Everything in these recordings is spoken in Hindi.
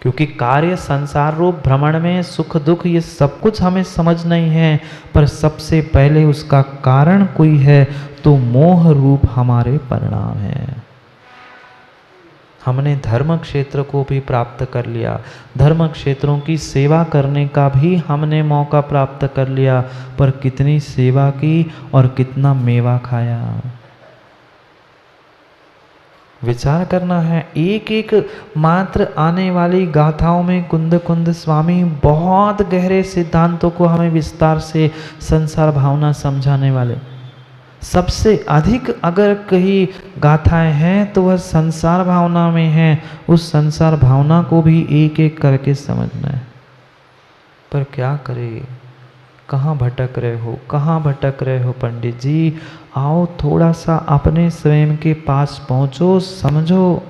क्योंकि कार्य संसार रूप भ्रमण में सुख दुख ये सब कुछ हमें समझ नहीं है, पर सबसे पहले उसका कारण कोई है तो मोह रूप हमारे परिणाम है। हमने धर्म क्षेत्र को भी प्राप्त कर लिया, धर्म क्षेत्रों की सेवा करने का भी हमने मौका प्राप्त कर लिया, पर कितनी सेवा की और कितना मेवा खाया, विचार करना है। एक एक मात्र आने वाली गाथाओं में कुंद कुंद स्वामी बहुत गहरे सिद्धांतों को हमें विस्तार से संसार भावना समझाने वाले। सबसे अधिक अगर कहीं गाथाएं हैं तो वह संसार भावना में है। उस संसार भावना को भी एक एक करके समझना है। पर क्या करें, कहाँ भटक रहे हो, कहाँ भटक रहे हो पंडित जी? आओ थोड़ा सा अपने स्वयं के पास पहुँचो, समझो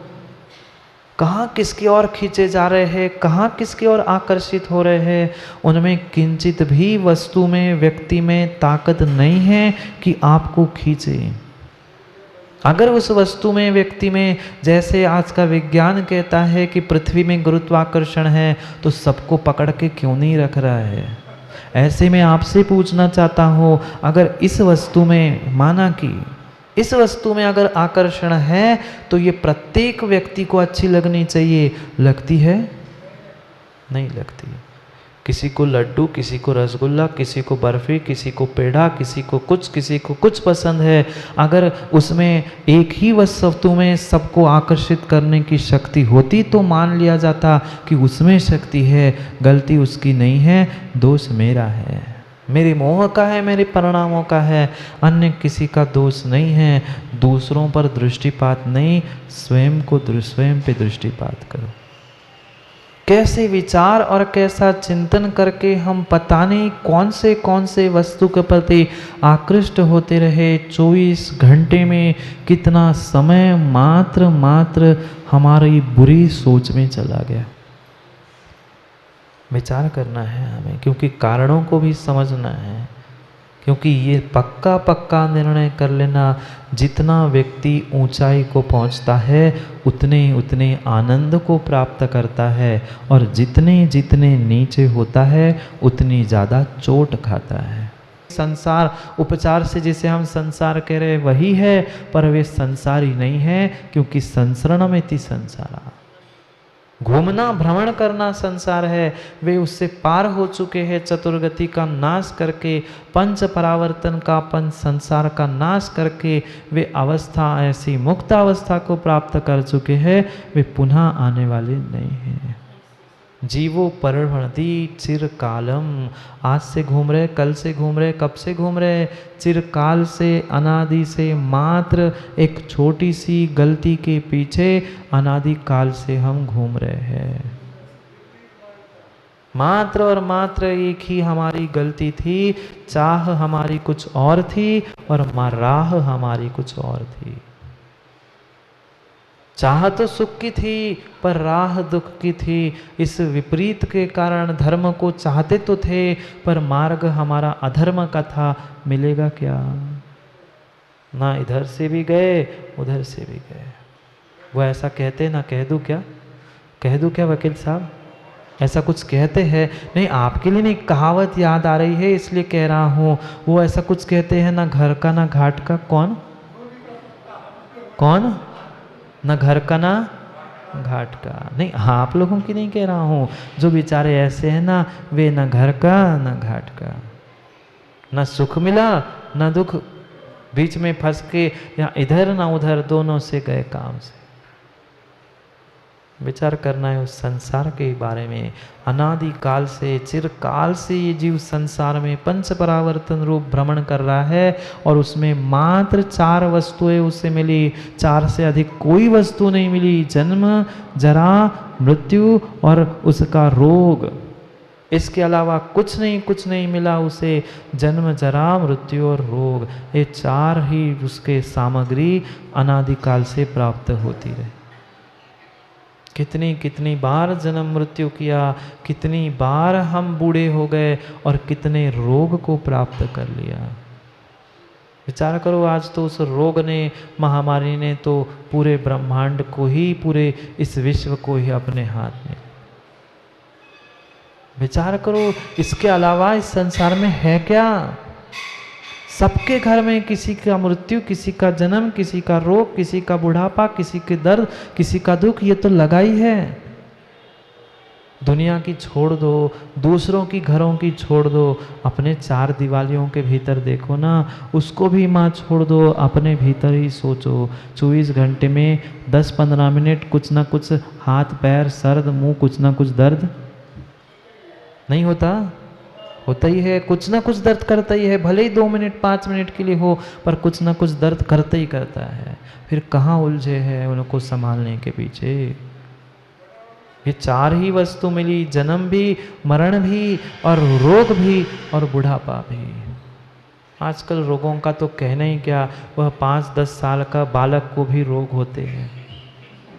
कहाँ किसकी ओर खींचे जा रहे हैं, कहाँ किसकी ओर आकर्षित हो रहे हैं। उनमें किंचित भी वस्तु में, व्यक्ति में ताकत नहीं है कि आपको खींचे। अगर उस वस्तु में, व्यक्ति में, जैसे आज का विज्ञान कहता है कि पृथ्वी में गुरुत्वाकर्षण है, तो सबको पकड़ के क्यों नहीं रख रहा है? ऐसे में आपसे पूछना चाहता हूँ, अगर इस वस्तु में, माना कि इस वस्तु में अगर आकर्षण है तो ये प्रत्येक व्यक्ति को अच्छी लगनी चाहिए, लगती है? नहीं लगती। किसी को लड्डू, किसी को रसगुल्ला, किसी को बर्फी, किसी को पेड़ा, किसी को कुछ पसंद है। अगर उसमें एक ही वस्तु में सबको आकर्षित करने की शक्ति होती तो मान लिया जाता कि उसमें शक्ति है, गलती उसकी नहीं है, दोष मेरा है, मेरे मोह का है, मेरे परिणामों का है, अन्य किसी का दोष नहीं है। दूसरों पर दृष्टिपात नहीं, स्वयं पे दृष्टिपात करो। कैसे विचार और कैसा चिंतन करके हम पता नहीं कौन से वस्तु के प्रति आकृष्ट होते रहे। 24 घंटे में कितना समय मात्र हमारी बुरी सोच में चला गया। विचार करना है हमें, क्योंकि कारणों को भी समझना है। क्योंकि ये पक्का निर्णय कर लेना, जितना व्यक्ति ऊंचाई को पहुंचता है उतने आनंद को प्राप्त करता है, और जितने नीचे होता है उतनी ज़्यादा चोट खाता है। संसार उपचार से जिसे हम संसार कह रहे वही है, पर वे संसारी नहीं है, क्योंकि संसरणमिति संसारा, घूमना भ्रमण करना संसार है। वे उससे पार हो चुके हैं, चतुर्गति का नाश करके, पंच परावर्तन का, पंच संसार का नाश करके वे अवस्था, ऐसी मुक्त अवस्था को प्राप्त कर चुके हैं, वे पुनः आने वाले नहीं हैं। जीवो परिभ्रमति चिरकालम, आज से घूम रहे, कल से घूम रहे, कब से घूम रहे? चिरकाल से, अनादि से। मात्र एक छोटी सी गलती के पीछे अनादि काल से हम घूम रहे हैं। मात्र और मात्र एक ही हमारी गलती थी, चाह हमारी कुछ और थी और राह हमारी कुछ और थी। चाह तो सुख की थी पर राह दुख की थी। इस विपरीत के कारण धर्म को चाहते तो थे, पर मार्ग हमारा अधर्म का था। मिलेगा क्या? ना इधर से भी गए, उधर से भी गए। वो ऐसा कहते ना, कह दूं क्या? कह दूं क्या वकील साहब? ऐसा कुछ कहते हैं? नहीं, आपके लिए नहीं, कहावत याद आ रही है इसलिए कह रहा हूँ। वो ऐसा कुछ कहते हैं, ना घर का ना घाट का। कौन? न घर का ना घाट का। नहीं, हाँ, आप लोगों की नहीं कह रहा हूँ। जो बेचारे ऐसे हैं ना, वे न घर का न घाट का, न सुख मिला न दुख, बीच में फंस के या इधर ना उधर, दोनों से गए काम से। विचार करना है उस संसार के बारे में। अनादि काल से, चिरकाल से ये जीव संसार में पंच परावर्तन रूप भ्रमण कर रहा है, और उसमें मात्र 4 वस्तुएं उसे मिली। 4 से अधिक कोई वस्तु नहीं मिली। जन्म, जरा, मृत्यु और उसका रोग। इसके अलावा कुछ नहीं मिला उसे। जन्म, जरा, मृत्यु और रोग, ये 4 ही उसके सामग्री अनादि काल से प्राप्त होती रही। कितनी बार जन्म मृत्यु किया, कितनी बार हम बूढ़े हो गए, और कितने रोग को प्राप्त कर लिया। विचार करो, आज तो उस रोग ने, महामारी ने तो पूरे ब्रह्मांड को ही, पूरे इस विश्व को ही अपने हाथ में। विचार करो, इसके अलावा इस संसार में है क्या? सबके घर में किसी का मृत्यु, किसी का जन्म, किसी का रोग, किसी का बुढ़ापा, किसी के दर्द, किसी का दुख, ये तो लगा ही है। दुनिया की छोड़ दो, दूसरों की घरों की छोड़ दो, अपने चार दीवालियों के भीतर देखो ना, उसको भी माँ छोड़ दो, अपने भीतर ही सोचो। 24 घंटे में 10-15 मिनट कुछ ना कुछ हाथ पैर सर्द, मुंह कुछ ना कुछ दर्द नहीं होता? होता ही है, कुछ ना कुछ दर्द करता ही है, भले ही 2 मिनट 5 मिनट के लिए हो, पर कुछ ना कुछ दर्द करता ही करता है। फिर कहाँ उलझे हैं उनको संभालने के पीछे? ये चार ही वस्तु मिली, जन्म भी, मरण भी, और रोग भी, और बुढ़ापा भी। आजकल रोगों का तो कहना ही क्या, वह 5-10 साल का बालक को भी रोग होते हैं।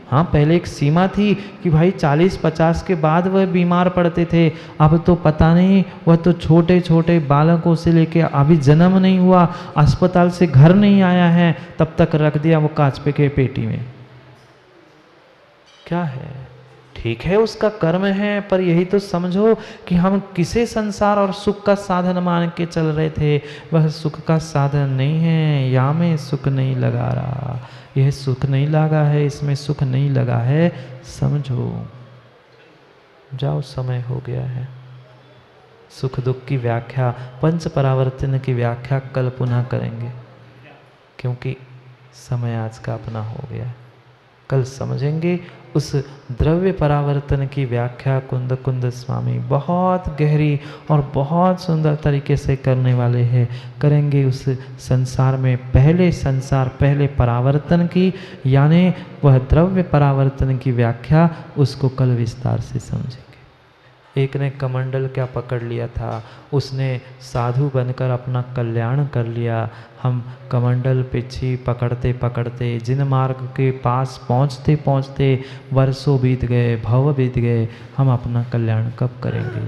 हाँ, पहले एक सीमा थी कि भाई 40-50 के बाद वह बीमार पड़ते थे, अब तो पता नहीं, वह तो छोटे छोटे बालकों से लेके अभी जन्म नहीं हुआ, अस्पताल से घर नहीं आया है, तब तक रख दिया वो कांच पे के पेटी में। क्या है? ठीक है, उसका कर्म है, पर यही तो समझो कि हम किसे संसार और सुख का साधन मान के चल रहे थे, वह सुख का साधन नहीं है। या में सुख नहीं लगा रहा, यह सुख नहीं लगा है, इसमें सुख नहीं लगा है, समझो। जाओ, समय हो गया है। सुख दुख की व्याख्या, पंच परावर्तन की व्याख्या कल पुनः करेंगे, क्योंकि समय आज का अपना हो गया है। कल समझेंगे उस द्रव्य परावर्तन की व्याख्या। कुंद कुंद स्वामी बहुत गहरी और बहुत सुंदर तरीके से करने वाले हैं। करेंगे उस संसार में पहले परावर्तन की, यानी वह द्रव्य परावर्तन की व्याख्या, उसको कल विस्तार से समझेंगे। एक ने कमंडल क्या पकड़ लिया था, उसने साधु बनकर अपना कल्याण कर लिया। हम कमंडल पिछी पकड़ते पकड़ते जिन मार्ग के पास पहुँचते पहुँचते वर्षों बीत गए, भव बीत गए, हम अपना कल्याण कब करेंगे?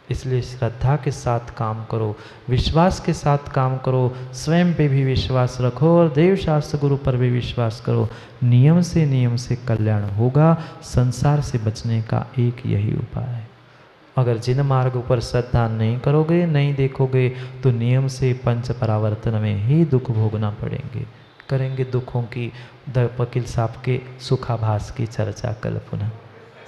इसलिए श्रद्धा के साथ काम करो, विश्वास के साथ काम करो, स्वयं पे भी विश्वास रखो और देव शास्त्र गुरु पर भी विश्वास करो। नियम से कल्याण होगा। संसार से बचने का एक यही उपाय है। अगर जिन मार्ग पर श्रद्धा नहीं करोगे, नहीं देखोगे, तो नियम से पंच परावर्तन में ही दुख भोगना पड़ेंगे। करेंगे दुखों की, वकील साहब के सुखाभास की चर्चा कल पुनः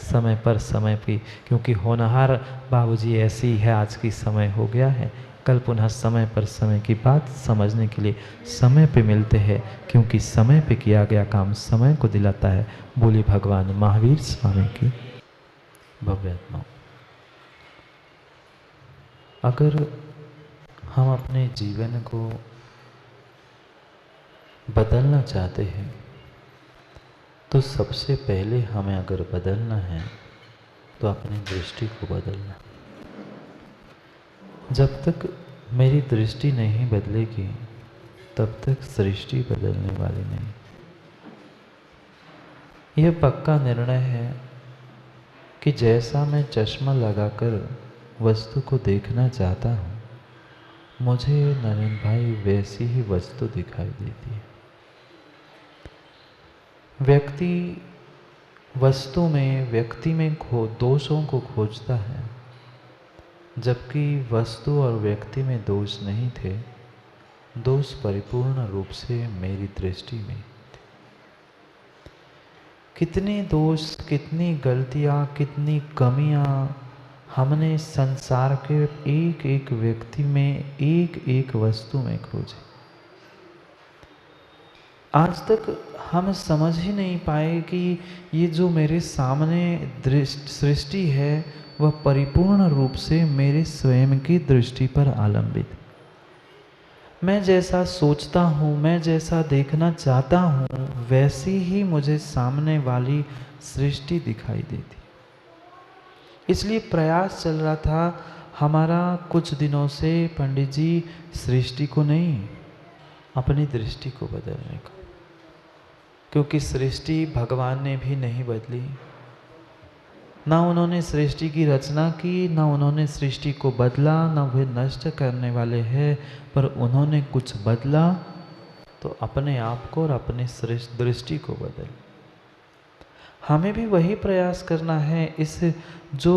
समय पे, क्योंकि होनहार बाबूजी ऐसी है, आज की समय हो गया है। कल पुनः समय पर समय की बात समझने के लिए समय पे मिलते हैं, क्योंकि समय पे किया गया काम समय को दिलाता है। बोली भगवान महावीर स्वामी की भव्य आत्मा। अगर हम अपने जीवन को बदलना चाहते हैं, तो सबसे पहले हमें अगर बदलना है तो अपनी दृष्टि को बदलना। जब तक मेरी दृष्टि नहीं बदलेगी, तब तक सृष्टि बदलने वाली नहीं। यह पक्का निर्णय है कि जैसा मैं चश्मा लगाकर वस्तु को देखना चाहता हूँ, मुझे नरेंद्र भाई वैसी ही वस्तु दिखाई देती है। व्यक्ति वस्तु में, व्यक्ति में दोषों को खोजता है, जबकि वस्तु और व्यक्ति में दोष नहीं थे। दोष परिपूर्ण रूप से मेरी दृष्टि में थे। कितने दोष, कितनी गलतियाँ, कितनी कमियाँ हमने संसार के एक एक व्यक्ति में, एक एक वस्तु में खोजे। आज तक हम समझ ही नहीं पाए कि ये जो मेरे सामने सृष्टि है, वह परिपूर्ण रूप से मेरे स्वयं की दृष्टि पर आलंबित। मैं जैसा सोचता हूँ, मैं जैसा देखना चाहता हूँ, वैसी ही मुझे सामने वाली सृष्टि दिखाई देती। इसलिए प्रयास चल रहा था हमारा कुछ दिनों से, पंडित जी, सृष्टि को नहीं, अपनी दृष्टि को बदलने का। क्योंकि सृष्टि भगवान ने भी नहीं बदली, ना उन्होंने सृष्टि की रचना की, ना उन्होंने सृष्टि को बदला, ना वे नष्ट करने वाले हैं, पर उन्होंने कुछ बदला तो अपने आप को और अपने दृष्टि को बदल। हमें भी वही प्रयास करना है। इस जो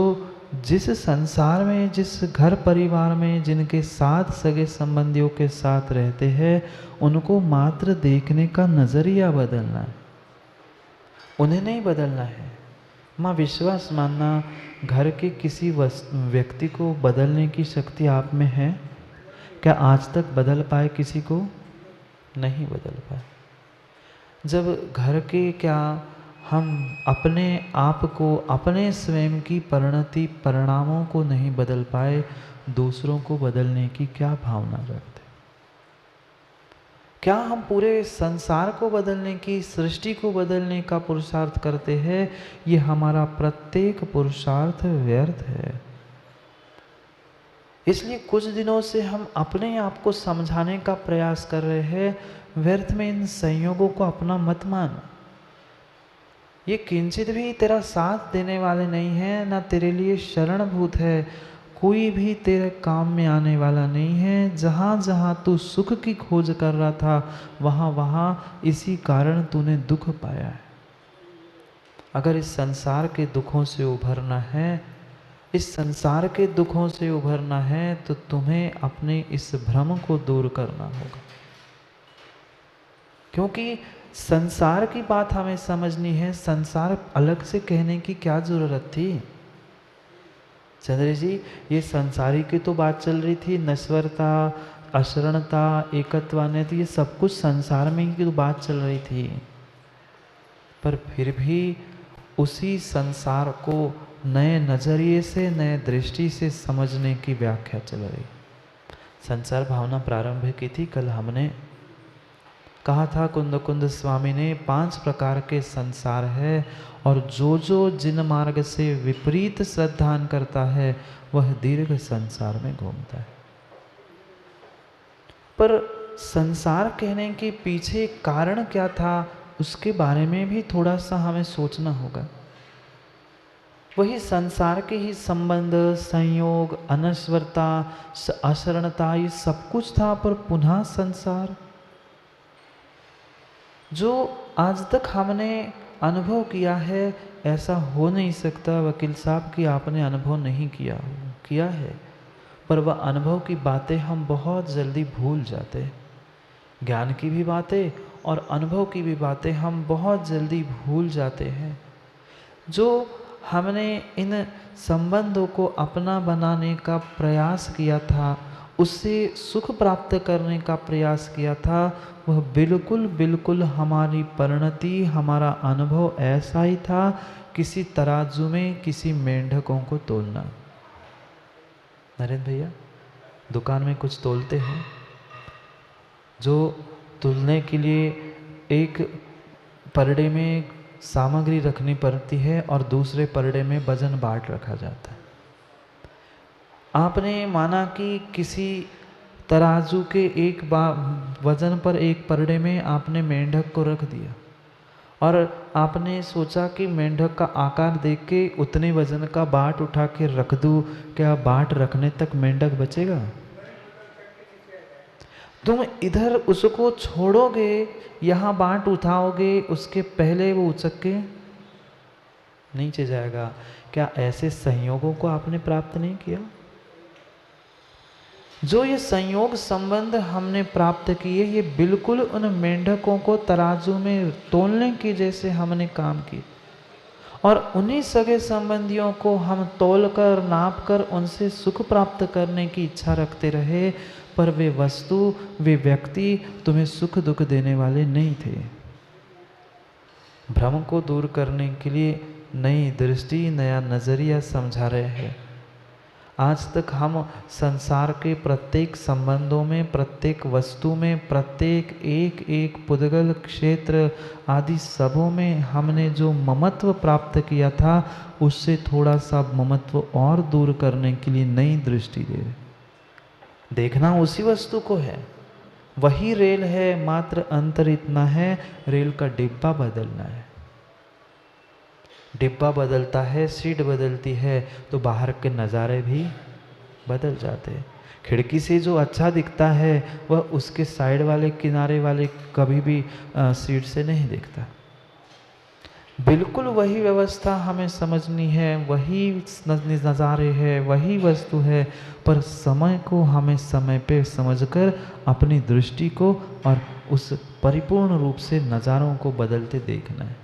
जिस संसार में, जिस घर परिवार में जिनके साथ सगे संबंधियों के साथ रहते हैं, उनको मात्र देखने का नज़रिया बदलना है, उन्हें नहीं बदलना है। माँ विश्वास मानना, घर के किसी व्यक्ति को बदलने की शक्ति आप में है क्या? आज तक बदल पाए किसी को? नहीं बदल पाए। जब घर के क्या हम अपने आप को, अपने स्वयं की परिणति परिणामों को नहीं बदल पाए, दूसरों को बदलने की क्या भावना रखते? क्या हम पूरे संसार को बदलने की, सृष्टि को बदलने का पुरुषार्थ करते हैं? ये हमारा प्रत्येक पुरुषार्थ व्यर्थ है। इसलिए कुछ दिनों से हम अपने आप को समझाने का प्रयास कर रहे हैं, व्यर्थ में इन संयोगों को अपना मत मान। ये किंचित भी तेरा साथ देने वाले नहीं है, ना तेरे लिए शरणभूत है, कोई भी तेरे काम में आने वाला नहीं है। जहाँ जहाँ तू सुख की खोज कर रहा था, वहाँ वहाँ इसी कारण तूने दुख पाया है। अगर इस संसार के दुखों से उभरना है, इस संसार के दुखों से उभरना है, तो तुम्हें अपने इस भ्रम को दूर करना होगा। क्योंकि संसार की बात हमें समझनी है, संसार अलग से कहने की क्या जरूरत थी? चंद्र जी, ये संसारी की तो बात चल रही थी, नश्वरता, अशरणता, एकत्वान्यता, ये सब कुछ संसार में ही तो बात चल रही थी। पर फिर भी उसी संसार को नए नजरिए से, नए दृष्टि से समझने की व्याख्या चल रही। संसार भावना प्रारंभ की थी। कल हमने कहा था, कुंद स्वामी ने 5 प्रकार के संसार है, और जो जिन मार्ग से विपरीत श्रद्धान करता है, वह दीर्घ संसार में घूमता है। पर संसार कहने के पीछे कारण क्या था, उसके बारे में भी थोड़ा सा हमें सोचना होगा। वही संसार के ही संबंध, संयोग, अनश्वरता, अशरणता, ये सब कुछ था, पर पुनः संसार जो आज तक हमने अनुभव किया है, ऐसा हो नहीं सकता वकील साहब कि आपने अनुभव नहीं किया है। पर वह अनुभव की बातें हम बहुत जल्दी भूल जाते हैं। ज्ञान की भी बातें और अनुभव की भी बातें हम बहुत जल्दी भूल जाते हैं। जो हमने इन संबंधों को अपना बनाने का प्रयास किया था, उससे सुख प्राप्त करने का प्रयास किया था, वह बिल्कुल बिल्कुल हमारी परिणति, हमारा अनुभव ऐसा ही था, किसी तराजू में किसी मेंढकों को तोलना। नरेंद्र भैया दुकान में कुछ तोलते हैं, जो तुलने के लिए एक परडे में सामग्री रखनी पड़ती है और दूसरे परडे में वजन बांट रखा जाता है। आपने माना कि किसी तराजू के एक वजन पर, एक परडे में आपने मेंढक को रख दिया, और आपने सोचा कि मेंढक का आकार देख के उतने वजन का बाट उठा के रख दूं, क्या बाट रखने तक मेंढक बचेगा? तुम इधर उसको छोड़ोगे, यहाँ बाट उठाओगे, उसके पहले वो उचक के नीचे जाएगा। क्या ऐसे संयोगों को आपने प्राप्त नहीं किया? जो ये संयोग संबंध हमने प्राप्त किए, ये बिल्कुल उन मेंढकों को तराजू में तोलने के जैसे हमने काम किए, और उन्हीं सगे संबंधियों को हम तोलकर, नापकर उनसे सुख प्राप्त करने की इच्छा रखते रहे, पर वे वस्तु, वे व्यक्ति तुम्हें सुख दुख देने वाले नहीं थे। भ्रम को दूर करने के लिए नई दृष्टि, नया नजरिया समझा रहे हैं। आज तक हम संसार के प्रत्येक संबंधों में, प्रत्येक वस्तु में, प्रत्येक एक एक पुद्गल, क्षेत्र आदि सबों में हमने जो ममत्व प्राप्त किया था, उससे थोड़ा सा ममत्व और दूर करने के लिए नई दृष्टि दे रहे। देखना उसी वस्तु को है, वही रेल है, मात्र अंतर इतना है, रेल का डिब्बा बदलना है। डिब्बा बदलता है, सीट बदलती है, तो बाहर के नज़ारे भी बदल जाते हैं। खिड़की से जो अच्छा दिखता है, वह उसके साइड वाले, किनारे वाले कभी भी सीट से नहीं दिखता। बिल्कुल वही व्यवस्था हमें समझनी है, वही नज़ारे है, वही वस्तु है, पर समय को हमें समय पे समझकर अपनी दृष्टि को और उस परिपूर्ण रूप से नज़ारों को बदलते देखना है।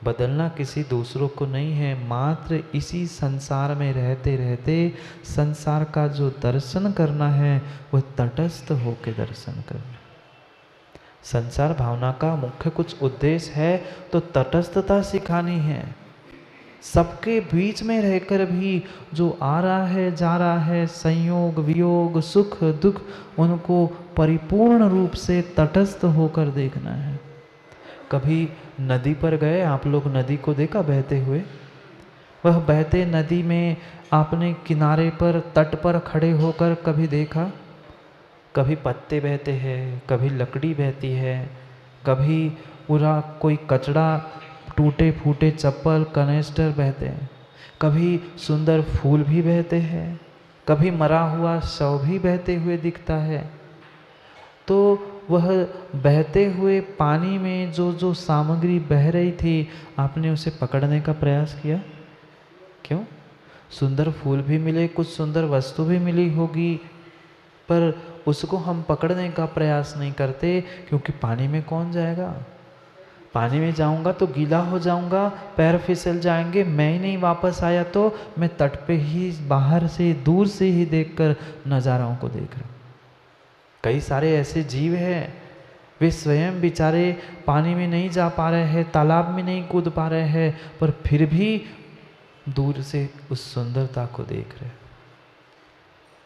बदलना किसी दूसरों को नहीं है, मात्र इसी संसार में रहते रहते संसार का जो दर्शन करना है वह तटस्थ होकर दर्शन करना। संसार भावना का मुख्य कुछ उद्देश्य है तो तटस्थता सिखानी है। सबके बीच में रहकर भी जो आ रहा है जा रहा है, संयोग वियोग सुख दुख, उनको परिपूर्ण रूप से तटस्थ होकर देखना है। कभी नदी पर गए आप लोग, नदी को देखा बहते हुए? वह बहते नदी में आपने किनारे पर तट पर खड़े होकर कभी देखा? कभी पत्ते बहते हैं, कभी लकड़ी बहती है, कभी पूरा कोई कचड़ा, टूटे फूटे चप्पल कनेस्टर बहते हैं, कभी सुंदर फूल भी बहते हैं, कभी मरा हुआ शव भी बहते हुए दिखता है। तो वह बहते हुए पानी में जो जो सामग्री बह रही थी, आपने उसे पकड़ने का प्रयास किया? क्यों? सुंदर फूल भी मिले, कुछ सुंदर वस्तु भी मिली होगी, पर उसको हम पकड़ने का प्रयास नहीं करते, क्योंकि पानी में कौन जाएगा? पानी में जाऊंगा तो गीला हो जाऊंगा, पैर फिसल जाएंगे, मैं ही नहीं वापस आया तो मैं तट पे ही बाहर से दूर से ही देखकर नज़ारों को देख रहा हूँ। कई सारे ऐसे जीव हैं, वे स्वयं बेचारे पानी में नहीं जा पा रहे हैं, तालाब में नहीं कूद पा रहे हैं, पर फिर भी दूर से उस सुंदरता को देख रहे हैं।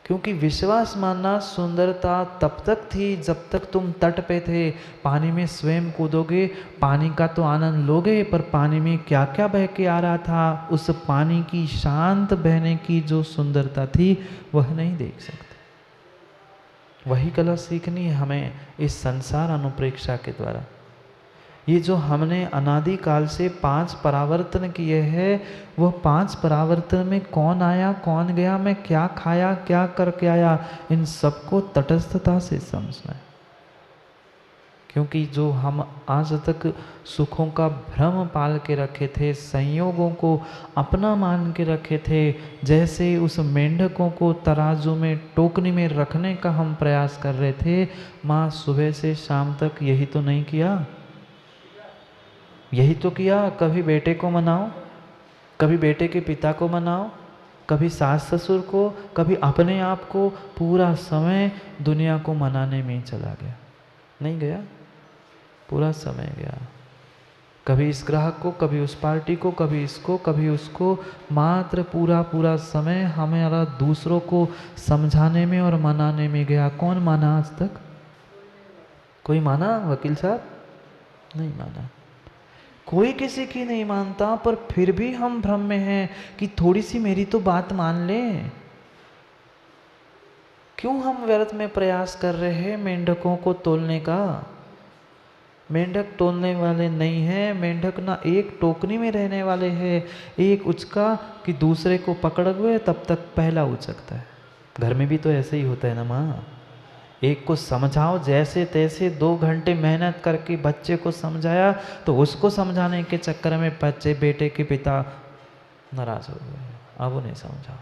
क्योंकि विश्वास मानना सुंदरता तब तक थी जब तक तुम तट पे थे। पानी में स्वयं कूदोगे, पानी का तो आनंद लोगे, पर पानी में क्या क्या बह के आ रहा था, उस पानी की शांत बहने की जो सुंदरता थी वह नहीं देख सकते। वही कला सीखनी है हमें इस संसार अनुप्रेक्षा के द्वारा। ये जो हमने अनादिकाल से 5 परावर्तन किए हैं, वह 5 परावर्तन में कौन आया कौन गया, मैं क्या खाया क्या करके आया, इन सबको तटस्थता से समझना है। क्योंकि जो हम आज तक सुखों का भ्रम पाल के रखे थे, संयोगों को अपना मान के रखे थे, जैसे उस मेंढकों को तराजू में टोकनी में रखने का हम प्रयास कर रहे थे, माँ सुबह से शाम तक यही तो नहीं किया? यही तो किया। कभी बेटे को मनाओ, कभी बेटे के पिता को मनाओ, कभी सास ससुर को, कभी अपने आप को, पूरा समय दुनिया को मनाने में ही चला गया। नहीं गया? पूरा समय गया। कभी इस ग्राहक को, कभी उस पार्टी को, कभी इसको, कभी उसको, मात्र पूरा समय हमारा दूसरों को समझाने में और मनाने में गया। कौन माना आज तक? कोई माना वकील साहब? नहीं माना। कोई किसी की नहीं मानता, पर फिर भी हम भ्रम में हैं कि थोड़ी सी मेरी तो बात मान ले। क्यों हम व्यर्थ में प्रयास कर रहे हैं मेंढकों को तोलने का? मेंढक तोलने वाले नहीं हैं, मेंढक ना एक टोकनी में रहने वाले हैं। एक उचका कि दूसरे को पकड़ हुए तब तक पहला उचकता है। घर में भी तो ऐसे ही होता है ना माँ। एक को समझाओ जैसे तैसे, 2 घंटे मेहनत करके बच्चे को समझाया, तो उसको समझाने के चक्कर में बच्चे बेटे के पिता नाराज हो गए, अब उन्हें समझाओ।